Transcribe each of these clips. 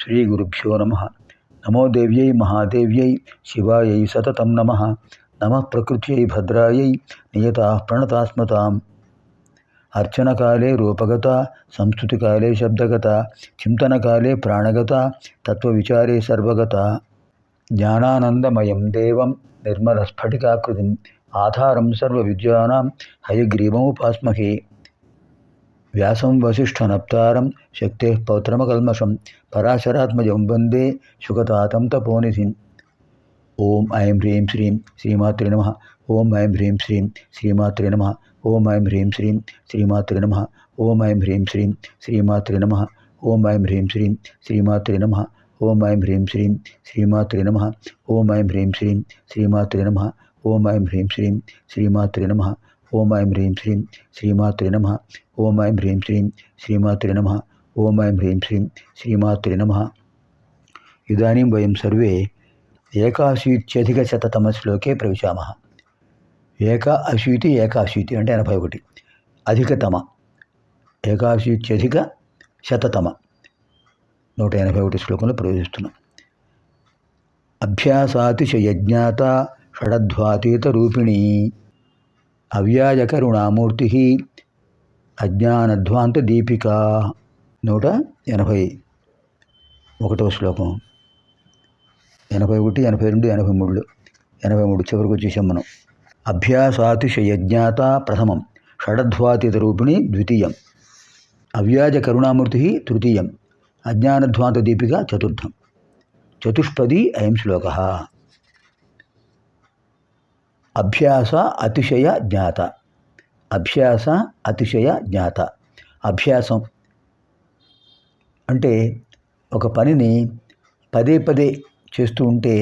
శ్రీగురుభ్యో నమః. నమో దేవ్యై మహాదేవ్యై శివాయై సతతం నమః. నమః ప్రకృత్యై భద్రాయై నియతాః ప్రణతాస్మతాం. అర్చనకాలే రూపగత, సంస్కృతికాలే శబ్దగత, చింతనకాలే ప్రాణగత, తత్వవిచారే సర్వగత. జ్ఞానానందమయం దేవం నిర్మలస్ఫటికాకృతిం ఆధారం సర్వవిద్యానాం హయగ్రీవముపాస్మహే. వ్యాసం వసిష్ఠనప్తారం శక్తేః పౌత్రమకల్మషం పరాశరాత్మజం వందే సుగతాతం తపోనిధిం. ఓం ఐం హ్రీం శ్రీం శ్రీమాత్రే నమః. ఓం ఐం హ్రీం శ్రీం శ్రీమాత్రే నమః. ఓం ఐం హ్రీం శ్రీం శ్రీమాత్రే నమః. ఓం ఐం హ్రీం శ్రీం శ్రీమాత్రే నమః. ఓం ఐం హ్రీం శ్రీం శ్రీమాత్రే నమః. ఓం ఐం హ్రీం శ్రీం శ్రీమాత్రే నమః. ఓం ఐం హ్రీం శ్రీం శ్రీమాత్రే నమః. ఓం ఐం హ్రీం శ్రీం శ్రీమాత్రే నమః. ఓం ఐం హ్రీం శ్రీం శ్రీమాత్రే నమః. ఓం ఐం హ్రీం శ్రీం శ్రీమాత్రే నమః. ఓం ఐం హ్రీం శ్రీం శ్రీమాత్రే నమః. ఇదానీం వయం సర్వే ఏకాశీత్యధికశతతమ శ్లోకే ప్రవిశామः. ఏకాశీతి అంటే 81, అధికతమ ఏకాశీత్యధిక శతతమ 181 శ్లోకంలో ప్రవేశిస్తున్నాం. అభ్యాసాతిశయజ్ఞాత షడధ్వాతీత రూపిణీ అవ్యాజకరుణామూర్తి అజ్ఞానధ్వాంత దీపిక 181వ శ్లోకం. 81, 82, 83 చివరికి వచ్చేసాం మనం. అభ్యాసాతిశయజ్ఞాత ప్రథమం, షడధ్వాతీత రూపిణి ద్వితీయం, అవ్యాజ కరుణామూర్తి తృతీయం, అజ్ఞానధ్వాంత దీపిక చతుర్థం. చతుష్పదీ అయం శ్లోక. అభ్యాస అతిశయ జ్ఞాత. అభ్యాస అతిశయ జ్ఞాత. అభ్యాసం అంటే ఒక పనిని పదే పదే చేస్తూ ఉంటే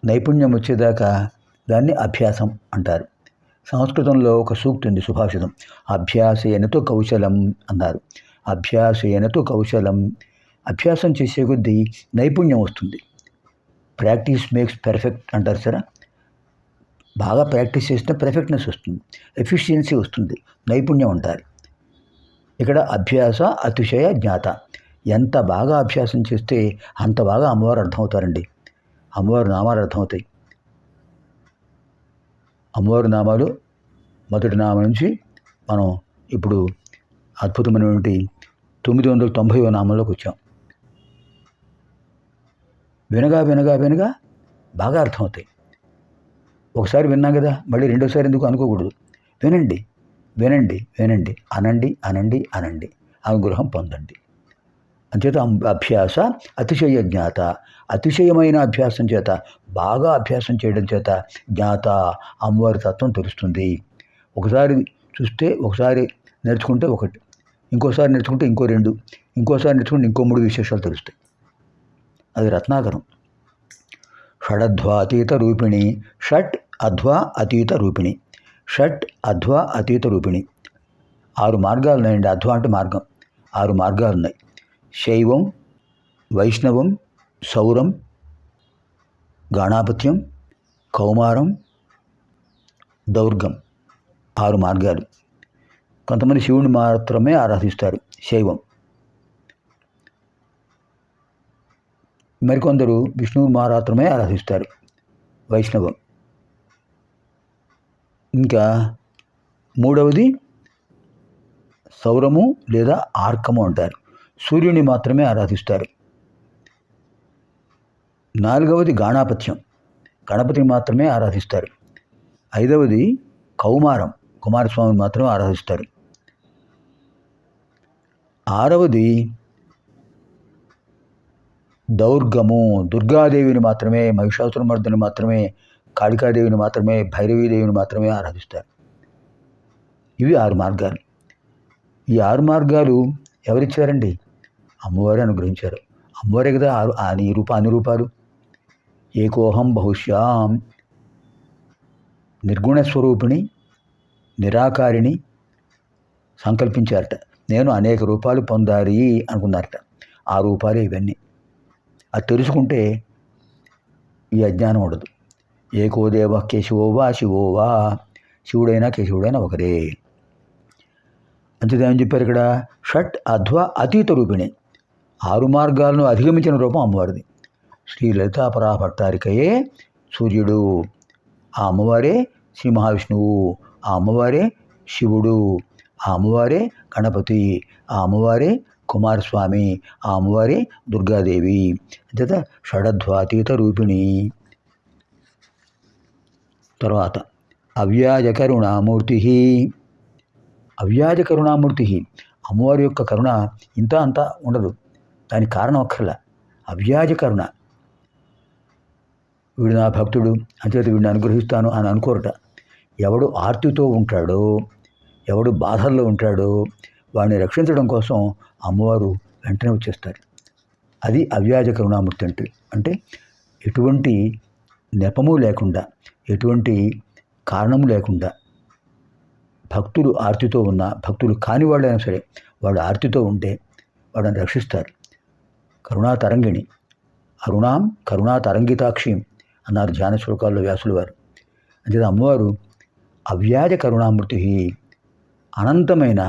నైపుణ్యం వచ్చేదాకా దాన్ని అభ్యాసం అంటారు. సంస్కృతంలో ఒక సూక్తి ఉంది, సుభాషితం. అభ్యాసేనతో కౌశలం అన్నారు. అభ్యాసేనతో కౌశలం. అభ్యాసం చేసే కొద్దీ నైపుణ్యం వస్తుంది. ప్రాక్టీస్ మేక్స్ పెర్ఫెక్ట్ అంటారు సరే. బాగా ప్రాక్టీస్ చేస్తే పెర్ఫెక్ట్నెస్ వస్తుంది, ఎఫిషియన్సీ వస్తుంది, నైపుణ్యం అంటారు. ఇక్కడ అభ్యాస అతిశయ జ్ఞాత. ఎంత బాగా అభ్యాసం చేస్తే అంత బాగా అమ్మవారు అర్థమవుతారండి. అమ్మవారు నామాలు అర్థమవుతాయి. అమ్మవారి నామాలు మొదటి నామం నుంచి మనం ఇప్పుడు అద్భుతమైనటువంటి 990వ నామంలోకి వచ్చాం. వినగా వినగా వినగా బాగా అర్థమవుతాయి. ఒకసారి విన్నాం కదా, మళ్ళీ రెండోసారి ఎందుకు అనుకోకూడదు. వినండి వినండి వినండి, అనండి అనండి అనండి, అనుగ్రహం పొందండి. అంచేత అభ్యాస అతిశయ జ్ఞాత. అతిశయమైన అభ్యాసం చేత, బాగా అభ్యాసం చేయడం చేత జ్ఞాత అమ్మవారి తత్వం తెలుస్తుంది. ఒకసారి చూస్తే, ఒకసారి నేర్చుకుంటే ఒకటి, ఇంకోసారి నేర్చుకుంటే ఇంకో 2, ఇంకోసారి నేర్చుకుంటే ఇంకో 3 విశేషాలు తెలుస్తాయి. అది రత్నాకరం. షడధ్వా అతీత రూపిణి. షట్ అధ్వా అతీత రూపిణి. షట్ అధ్వా అతీత రూపిణి. 6 మార్గాలు ఉన్నాయండి. అధ్వా అంటే మార్గం. 6 మార్గాలు ఉన్నాయి. శైవం, వైష్ణవం, సౌరం, గాణాపత్యం, కౌమారం, దౌర్గం. 6 మార్గాలు. కొంతమంది శివుని మాత్రమే ఆరాధిస్తారు, శైవం. మరికొందరు విష్ణువుని మాత్రమే ఆరాధిస్తారు, వైష్ణవం. ఇంకా 3వది సౌరము లేదా ఆర్కము అంటారు, సూర్యుని మాత్రమే ఆరాధిస్తారు. 4వది గాణాపత్యం, గణపతిని మాత్రమే ఆరాధిస్తారు. 5వది కౌమారం, కుమారస్వామిని మాత్రమే ఆరాధిస్తారు. 6వది దౌర్గము, దుర్గాదేవిని మాత్రమే, మహిషాసురమర్దిని మాత్రమే, కాళికాదేవిని మాత్రమే, భైరవీదేవిని మాత్రమే ఆరాధిస్తారు. ఇవి 6 మార్గాలు. ఈ 6 మార్గాలు ఎవరిచ్చారండి? అమ్మవారే అనుగ్రహించారు. అమ్మవారే కదా అన్ని రూపాలు. ఏకోహం బహుశ్యాం, నిర్గుణ స్వరూపిణి, నిరాకారిణి సంకల్పించారట. నేను అనేక రూపాలు పొందాలి అనుకున్నారట. ఆ రూపాలే ఇవన్నీ. అది తెలుసుకుంటే ఈ అజ్ఞానం ఉండదు. ఏకో దేవ కేశవోవా శివోవా, శివుడైనా కేశవుడైనా ఒకరే. అంతేదేమని చెప్పారు ఇక్కడ? షట్ అధ్వ అతీత రూపిణి. 6 మార్గాలను అధిగమించిన రూపం అమ్మవారిది. శ్రీ లలితాపరా భట్టారికయే సూర్యుడు, ఆ అమ్మవారే శ్రీ మహావిష్ణువు, ఆ అమ్మవారే శివుడు, ఆ అమ్మవారే గణపతి, ఆ అమ్మవారే కుమారస్వామి, ఆ అమ్మవారే దుర్గాదేవి. అంచేత షడధ్వాతీత రూపిణి. తర్వాత అవ్యాజ కరుణామూర్తి. అవ్యాజ కరుణామూర్తి, అమ్మవారి యొక్క కరుణ ఇంత అంతా ఉండదు, దానికి కారణం అక్కర్లా. అవ్యాజ కరుణ. వీడు నా భక్తుడు అంచేత వీడిని అనుగ్రహిస్తాను అని అనుకోరట. ఎవడు ఆర్తితో ఉంటాడో, ఎవడు బాధల్లో ఉంటాడో వాడిని రక్షించడం కోసం అమ్మవారు వెంటనే వచ్చేస్తారు. అది అవ్యాజ కరుణామూర్తి అంటే. అంటే ఎటువంటి నెపము లేకుండా, ఎటువంటి కారణము లేకుండా, భక్తులు ఆర్తితో ఉన్న, భక్తులు కాని వాళ్ళైనా సరే వాడు ఆర్తితో ఉంటే వాడిని రక్షిస్తారు. కరుణా తరంగిణి, అరుణాం కరుణా తరంగితాక్షిం అన్నారు ధ్యాన శ్లోకాల్లో వ్యాసులు వారు. అంటే అమ్మవారు అవ్యాజ కరుణామూర్తి, అనంతమైన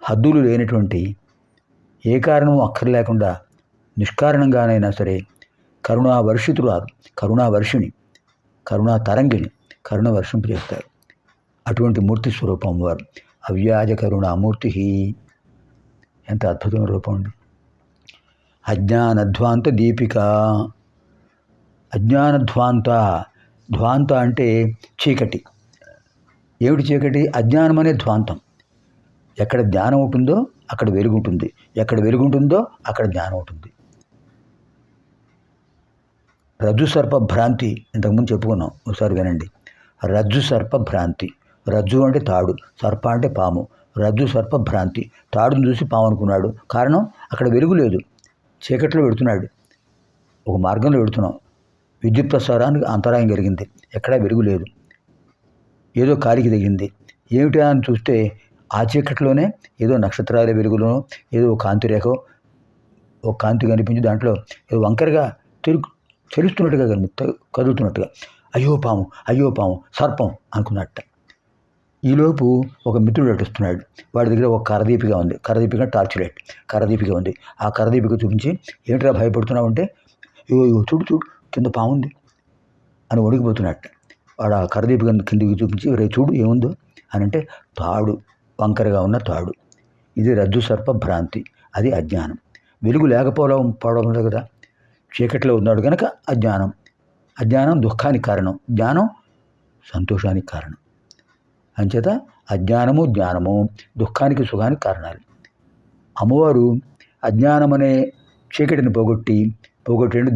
హద్దులు లేనటువంటి, ఏ కారణము అక్కర్లేకుండా నిష్కారణంగానైనా సరే కరుణా వర్షితురాలు, కరుణా వర్షిణి, కరుణా తరంగిణి, కరుణ వర్షింపజేస్తారు. అటువంటి మూర్తి స్వరూపం వారు అవ్యాజ కరుణామూర్తి. ఎంత అద్భుతమైన రూపం అండి. అజ్ఞానధ్వాంత దీపిక. అజ్ఞానధ్వాంత, ధ్వాంత అంటే చీకటి. ఏమిటి చీకటి? అజ్ఞానం అనే ధ్వాంతం. ఎక్కడ జ్ఞానం ఉంటుందో అక్కడ వెలుగు ఉంటుంది, ఎక్కడ వెలుగు ఉంటుందో అక్కడ జ్ఞానం ఉంటుంది. రజ్జు సర్ప భ్రాంతి ఇంతకుముందు చెప్పుకున్నాం, ఒకసారి వినండి. రజ్జు సర్ప భ్రాంతి. రజ్జు అంటే తాడు, సర్ప అంటే పాము. రజ్జు సర్ప భ్రాంతి. తాడును చూసి పాము అనుకున్నాడు, కారణం అక్కడ వెలుగు లేదు, చీకట్లో పెడుతున్నాడు. ఒక మార్గంలో పెడుతున్నాం, విద్యుత్ ప్రసారానికి అంతరాయం జరిగింది, ఎక్కడా వెలుగు లేదు, ఏదో కాలికి తగింది. ఏమిటా అని చూస్తే ఆ చీకట్లోనే ఏదో నక్షత్రాల వెలుగులోనో ఏదో కాంతి రేఖ, ఒక కాంతి కనిపించి దాంట్లో ఏదో వంకరగా చెలుస్తున్నట్టుగా కదులుతున్నట్టుగా, అయ్యో పాము, అయ్యో పాము, సర్పం అనుకున్నట్ట. ఈలోపు ఒక మిత్రుడు అటుస్తున్నాడు, వాడి దగ్గర ఒక కరదీపిక ఉంది, కరదీపిక టార్చ్ లైట్, కరదీపిక ఉంది. ఆ కరదీపిక చూపించి ఏంట్రా భయపడుతున్నావు అంటే, అయ్యో చూడు చూడు కింద పాముంది అని వణికిపోతున్నట్ట. వాడు ఆ కరదీపిక కిందికి చూపించి రే చూడు ఏముందో అని అంటే, తాడు, వంకరగా ఉన్న తాడు. ఇది రజ్జు సర్ప భ్రాంతి, అది అజ్ఞానం. వెలుగు లేకపోవడం కదా, చీకట్లో ఉన్నాడు కనుక అజ్ఞానం. అజ్ఞానం దుఃఖానికి కారణం, జ్ఞానం సంతోషానికి కారణం. అంచేత అజ్ఞానము జ్ఞానము దుఃఖానికి సుఖానికి కారణాలు. అమ్మవారు అజ్ఞానం అనే చీకటిని పోగొట్టే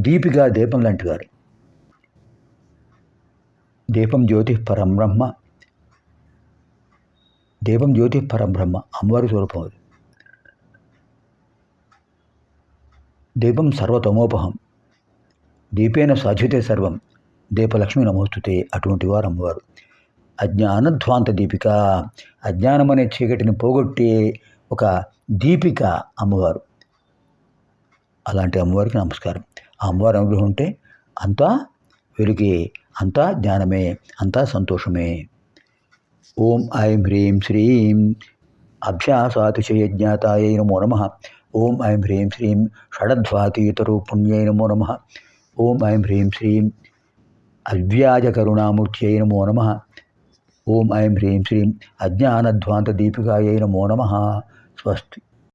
దీపిక, దీపం లాంటి వారు. దీపం జ్యోతి పరబ్రహ్మ, దీపం జ్యోతి పరబ్రహ్మ అమ్మవారి స్వరూపం అది. దీపం సర్వతమోపహం, దీపేన సాధ్యతే సర్వం, దీపలక్ష్మి నమోస్తుతే. అటువంటి వారు అమ్మవారు. అజ్ఞానధ్వాంత దీపిక, అజ్ఞానం అనే చీకటిని పోగొట్టే ఒక దీపిక అమ్మవారు. అలాంటి అమ్మవారికి నమస్కారం. ఆ అమ్మవారి అనుగ్రహం ఉంటే అంతా వెలుగే, అంతా జ్ఞానమే, అంతా సంతోషమే. ఓం ఐం హ్రీం శ్రీం అభ్యాసాతిశయజ్ఞాతాయై నమో నమః. ఓం ఐం హ్రీం శ్రీం షడధ్వాతీతరూపుణ్యై నమో నమః. ఓం ఐం హ్రీం శ్రీం అవ్యాజకరుణామూర్త్యై నమో నమః. ఓం ఐం హ్రీం శ్రీం అజ్ఞానధ్వాంత దీపికాయై నమో నమః. స్వస్తి.